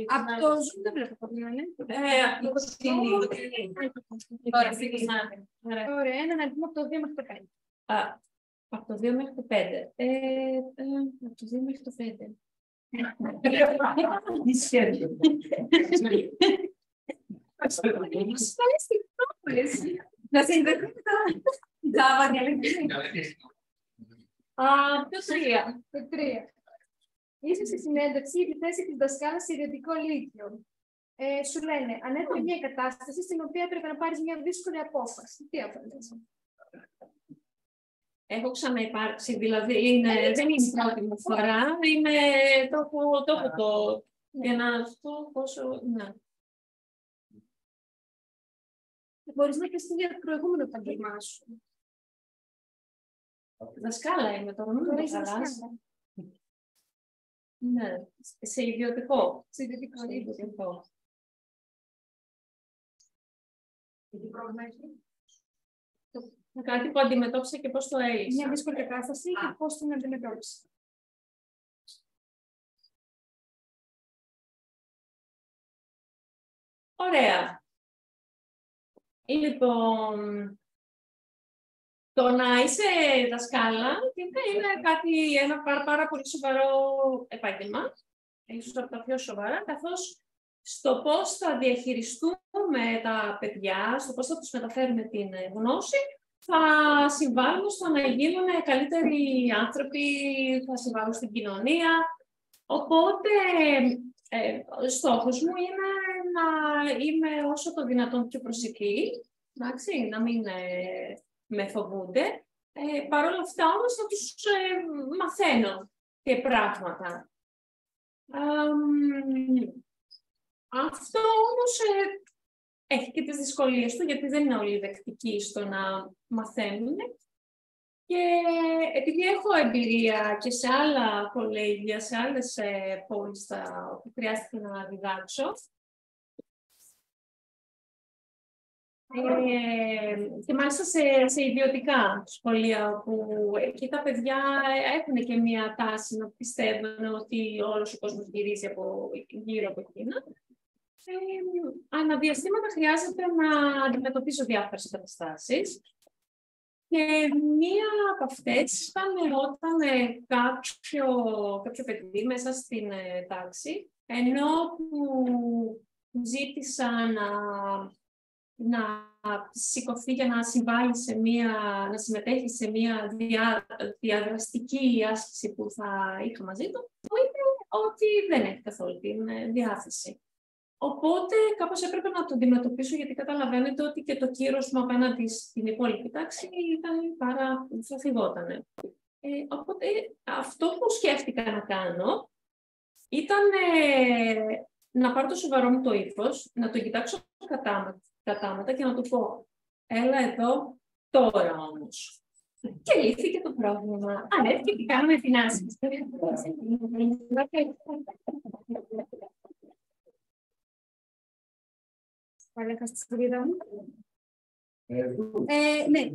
Από το Zoom δεν βλέπω πρόβλημα, ναι. Από το Zoom. Τώρα, ωραία, έναν αριθμό από το 2 μέχρι το 5. Από το 2 μέχρι το 5. Από το 2 μέχρι το 5. Να συνδεθούμε τα Το 3. Το 3. Είσαι στη συνέντευξη για τη θέση της δασκάλας σε ιδιωτικό λύκειο. Σου λένε, ανέφερε μια κατάσταση στην οποία έπρεπε να πάρεις μια δύσκολη απόφαση. Τι απαντάς? Έχω ξαναυπάρξει, δηλαδή δεν είναι η πρώτη μου φορά, το έχω για να αυτό πόσο, ναι. Μπορείς να πεις για το προηγούμενο επαγγελμά σου. Δασκάλα είμαι τώρα, μην το χαλάς. Ναι, σε ιδιωτικό. Σε ιδιωτικό. Τι πρόβλημα έχει? Κάτι που αντιμετώπισα και πώς το έλυσα. Μια δύσκολη κατάσταση και πώς την αντιμετώπισα. Ωραία. Λοιπόν, το να είσαι δασκάλα είναι ένα πάρα πολύ σοβαρό επάγγελμα, ίσως από τα πιο σοβαρά, καθώς στο πώς θα διαχειριστούμε τα παιδιά, στο πώς θα τους μεταφέρουμε την γνώση, θα συμβάλλουν στο να γίνουν καλύτεροι άνθρωποι, θα συμβάλλουν στην κοινωνία. Οπότε, ο στόχος μου είναι να είμαι όσο το δυνατόν πιο προσεκτική, να μην με φοβούνται. Παρ' όλα αυτά όμως θα τους μαθαίνω και πράγματα. Αυτό όμως έχει και τις δυσκολίες του, γιατί δεν είναι όλοι δεκτικοί στο να μαθαίνουν. Και επειδή έχω εμπειρία και σε άλλα κολέγια, σε άλλες πόλεις που χρειάστηκε να διδάξω, και μάλιστα σε ιδιωτικά σχολεία, όπου εκεί τα παιδιά έχουν και μία τάση να πιστεύουν ότι όλος ο κόσμος γυρίζει γύρω από εκείνα. Αναδιαστήματα χρειάζεται να αντιμετωπίσω διάφορες καταστάσεις. Και μία από αυτές ήταν όταν κάποιο παιδί μέσα στην τάξη, ενώ που ζήτησα να σηκωθεί για να συμβάλλει να συμμετέχει σε μία διαδραστική άσκηση που θα είχα μαζί του, μου είπε ότι δεν έχει καθόλου την διάθεση. Οπότε κάπως έπρεπε να το αντιμετωπίσω, γιατί καταλαβαίνετε ότι και το κύρος μου απέναντι στην υπόλοιπη τάξη θα φυγότανε. Οπότε αυτό που σκέφτηκα να κάνω ήταν να πάρω το σοβαρό μου το ύφος, να το κοιτάξω κατάματα και να του πω, έλα εδώ τώρα όμως. Και λύθηκε το πρόβλημα. Ανέβηκε και κάνουμε την άσκηση. Πάλι έχασα τη σελίδα μου. Ναι,